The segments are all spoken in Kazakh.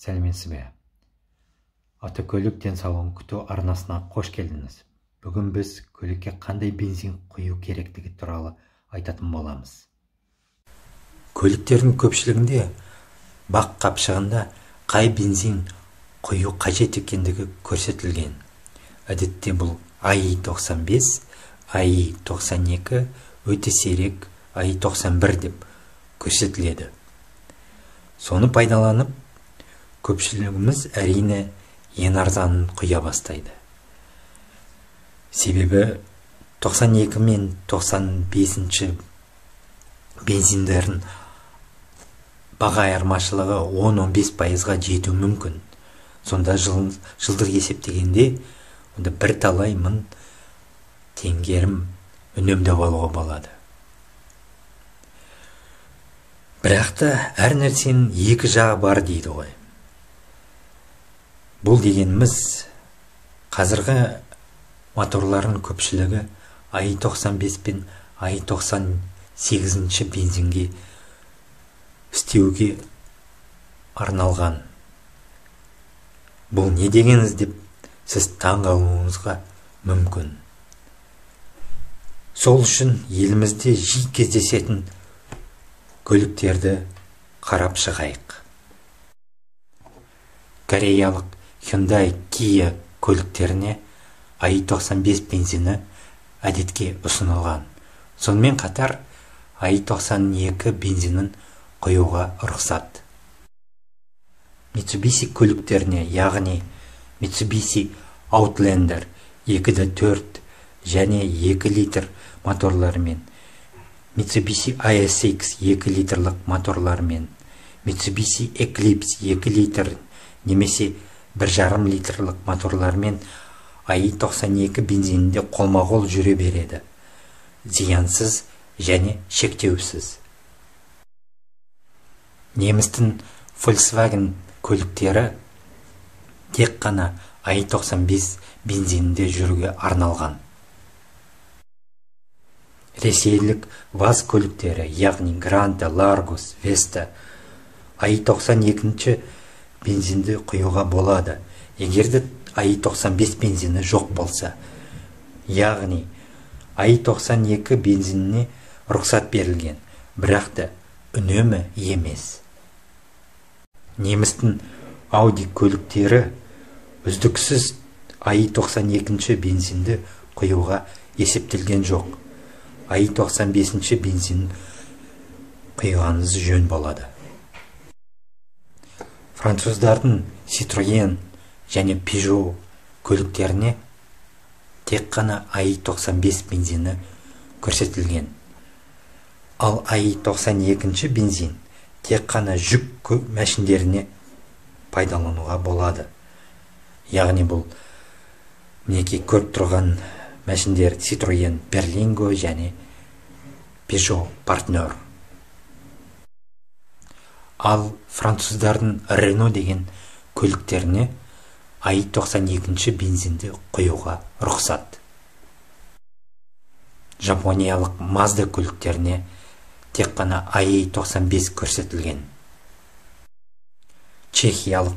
Сәлеметсіз бе? Автокөлік денсаулығын күту арнасына қош келдіңіз. Бүгін біз көлікке қандай бензин құю керектігі туралы айтатын боламыз. Көліктердің көпшілігінде бақ қапшығында қай бензин құю қажет екендігі көрсетілген. Әдетте бұл АИ-95, АИ-92, өте сирек АИ-91 деп көрсетіледі. Соны пайдаланып, көпшілігіміз әрине ең арзанын құя бастайды. Себебі 92 мен 95 бензиндердің баға айырмашылығы 10-15%-ға жету мүмкін. Сонда жылдық есептегенде бірталай мың теңгерім үнемдеп алуға болады. Бірақ та әр нәрсенің екі жағы бар дейді ғой. Бұл дегеніміз қазіргі моторлардың көпшілігі АИ-95 пен АИ-98 бензинге істеуге арналған. Бұл не дегеніңіз деп сіз таң қалуыңызға мүмкін. Сол үшін елімізде жиі кездесетін көліктерді қарап шығайық. Кореялық Hyundai Kia көліктеріне АИ-95 бензині әдетке ұсынылған. Сонымен қатар АИ-92 бензинін құюға рұқсат. Mitsubishi көліктеріне, яғни Mitsubishi Outlander 2.4 және 2 литр моторларымен, Mitsubishi ASX 2 литрлік моторларымен, Mitsubishi Eclipse 2 литр немесе 1,5 литрлік моторлармен АИ-92 бензинінде қолма-қол жүре береді. Зиянсыз және шектеусіз. Немістің Volkswagen көліктері тек қана АИ-95 бензинінде жүруге арналған. Ресейлік ВАЗ көліктері, яғни Гранта, Ларгус, Веста АИ-92 бензинді құюға болады, егерде АИ-95 бензині жоқ болса. Яғни АИ-92 бензиніне рұқсат берілген, бірақ та үнемі емес. Немістің Audi көліктері үздіксіз АИ-92 бензинді құюға есептелген жоқ. АИ-95 бензин құйғаныңыз жөн болады. Француздардың Citroën және Peugeot көліктеріне тек қана АИ-95 бензині көрсетілген. Ал АИ-92 бензин тек қана жүк мәшіндеріне пайдалануға болады. Яғни бұл мінекей көріп тұрған мәшіндер Citroën Berlingo және Peugeot Partner. Ал француздардың Renault деген көліктеріне АИ-92 бензинді құюға рұқсат. Жапониялық Mazda көліктеріне тек қана АИ-95 көрсетілген. Чехиялық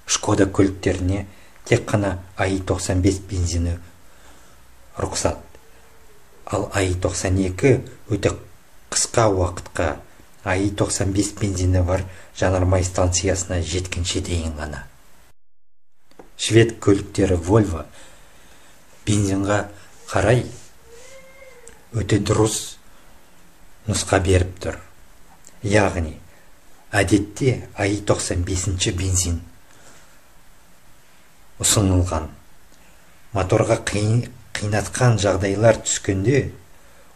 Шкода көліктеріне тек қана АИ-95 бензині рұқсат. Ал АИ-92 өте қысқа уақытқа АИ-95 бензині бар жанармай станциясына жеткенше дейін ғана. Швед көліктері Volvo бензинға қарай өте дұрыс нұсқа беріп тұр. Яғни әдетте АИ-95 бензин ұсынылған. Моторға қиынатқан жағдайлар түскенде,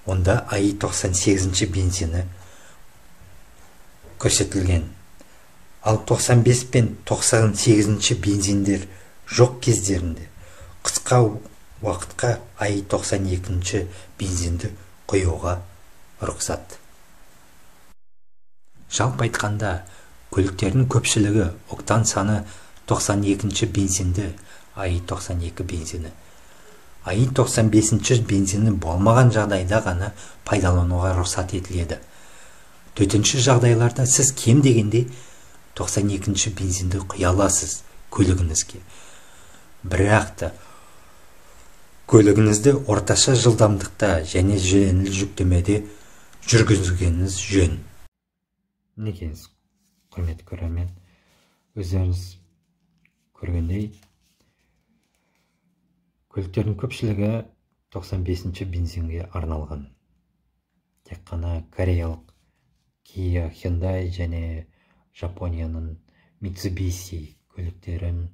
онда АИ-98 бензині көрсетілген. Ал 95 пен 98 бензиндер жоқ кездерінде қысқа уақытқа АИ-92 бензинді құюға рұқсат. Жалпы айтқанда, көліктердің көпшілігі октан саны 92 бензинді АИ-92 бензині. АИ-95 бензині болмаған жағдайда ғана пайдалануға рұқсат етіледі. Төтенше жағдайларда сіз кем дегенде 92-ші бензинді құя аласыз көлігіңізге. Бірақ та көлігіңізді орташа жылдамдықта және жеңіл жүктемеде жүргізгеніңіз жөн. Негіз, құрметті көрермен, өздеріңіз көргендей, көліктердің көпшілігі 95-ші бензинге арналған. Тек қана кореялық Kia, Hyundai және Жапонияның Mitsubishi көліктерін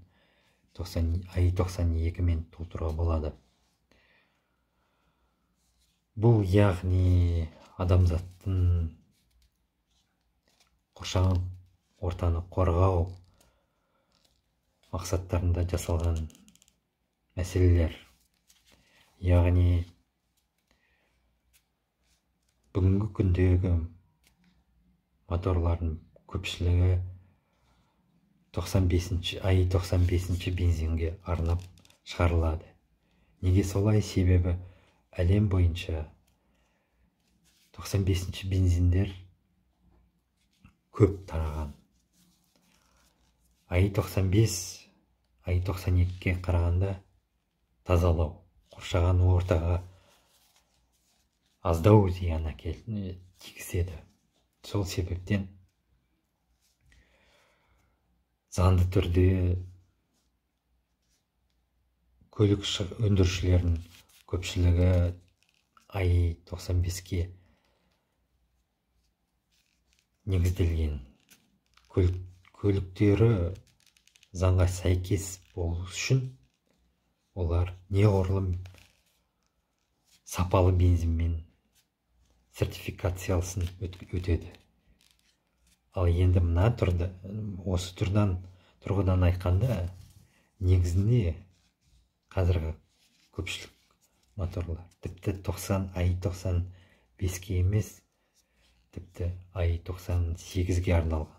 i92 мен толтыруға болады. Бұл яғни адамзаттың қоршаған ортаны қорғау мақсаттарында жасалған мәселелер. Яғни бүгінгі күндегі моторлардың көпшілігі i95 бензинге арнап шығарылады. Неге солай? Себебі әлем бойынша 95 бензиндер көп тараған. i92-ге қарағанда тазалау, қоршаған ортаға аздау зиян тигізеді. Сол себептен заңды түрде көлік өндірушілердің көпшілігі i95-ке негізделген. Көліктері заңға сәйкес болу үшін олар неғұрлым сапалы бензинмен сертификациялысын өтеді. Ал енді мына осы тұрғыдан айтқанда, негізінде қазіргі көпшілік моторлар тіпті i95-ке емес, тіпті i98-ге арналған.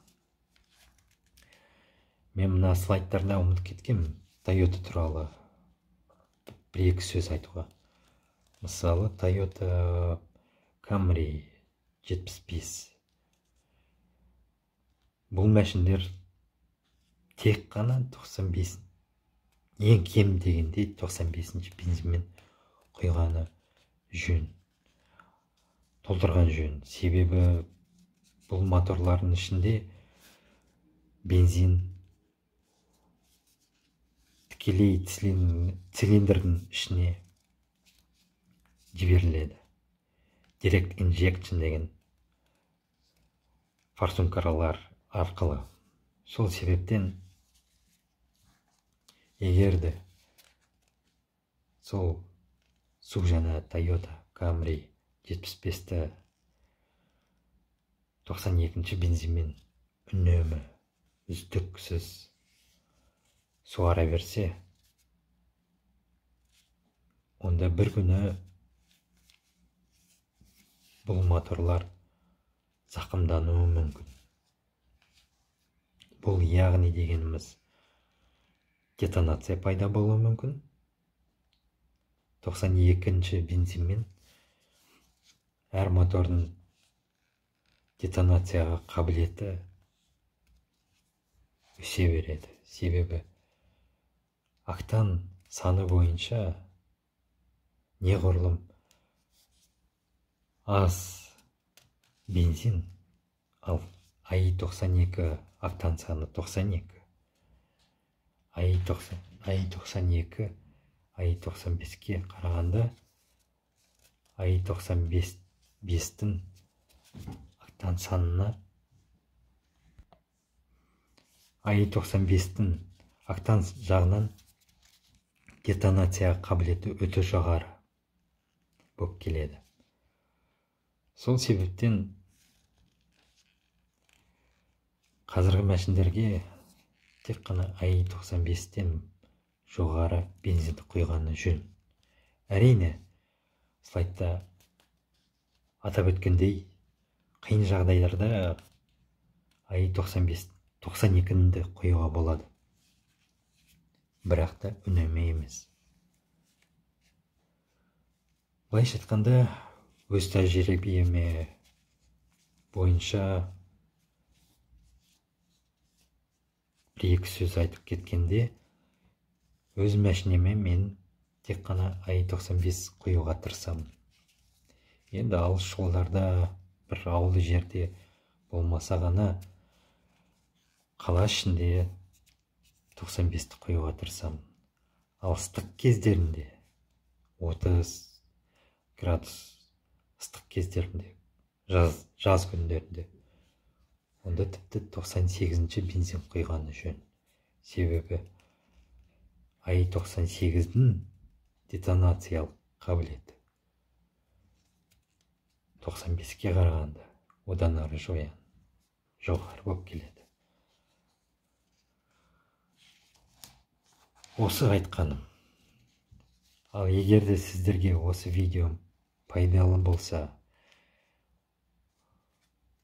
Мен мына слайдтарда ұмытып кеткем Toyota туралы бір-екі сөз айтуға. Мысалы, Toyota Camry 75. Бұл мәшіндер тек қана 95, ең кем дегенде 95-ші бензинмен құйғаны жөн, толтырған жөн. Себебі бұл моторлардың ішінде бензин тікелей цилиндрдің ішіне жіберіледі. Direct injection деген форсункалар арқылы. Сол себептен егерде сол жаңа Toyota Camry 75-ті 92-ші бензинмен үнемі үздіксіз суара берсе, онда бір күні бұл моторлар зақымдануы мүмкін. Бұл яғни дегеніміз детонация пайда болуы мүмкін. 92-ші бензинмен әр мотордың детонацияға қабілеті өсе береді. Себебі октан саны бойынша неғұрлым аз бензин, ал i92 октан саны 92, i92 i95-ке қарағанда i95-тің октан санына i95-тің октан жағынан детонация қабілеті өте жоғары болып келеді. Сол себептен қазіргі мәшіндерге тек қана i95-тен жоғары бензинді құйғаны жөн. Әрине, слайдта атап өткендей, қиын жағдайларда i92-ді құюға болады. Бірақ та үнемі емес. Былайша айтқанда, өз тәжірибеме бойынша бір екі сөз айтып кеткенде, өз мәшінеме мен тек қана i95 құюға тырысамын. Енді алыс жолдарда, бір ауылды жерде болмаса ғана, қала ішінде 95-ті құюға тырысамын. Ал ыстық кездерінде, 30 градус ыстық кездерінде, жаз күндерінде, онда тіпті 98-ші бензин құйғаны жөн. Себебі i98-дің детонациялық қабілеті 95-ке қарағанда одан ары жоғары болып келеді. Осы айтқаным. Ал егер де сіздерге осы видеом пайдалы болса,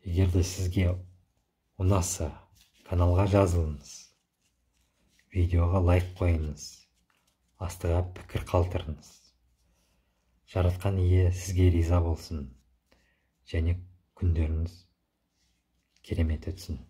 егер де сізге ұнаса, каналға жазылыңыз, видеоға лайк қойыңыз, астыға пікір қалдырыңыз. Жаратқан ие сізге риза болсын, және күндеріңіз керемет өтсін.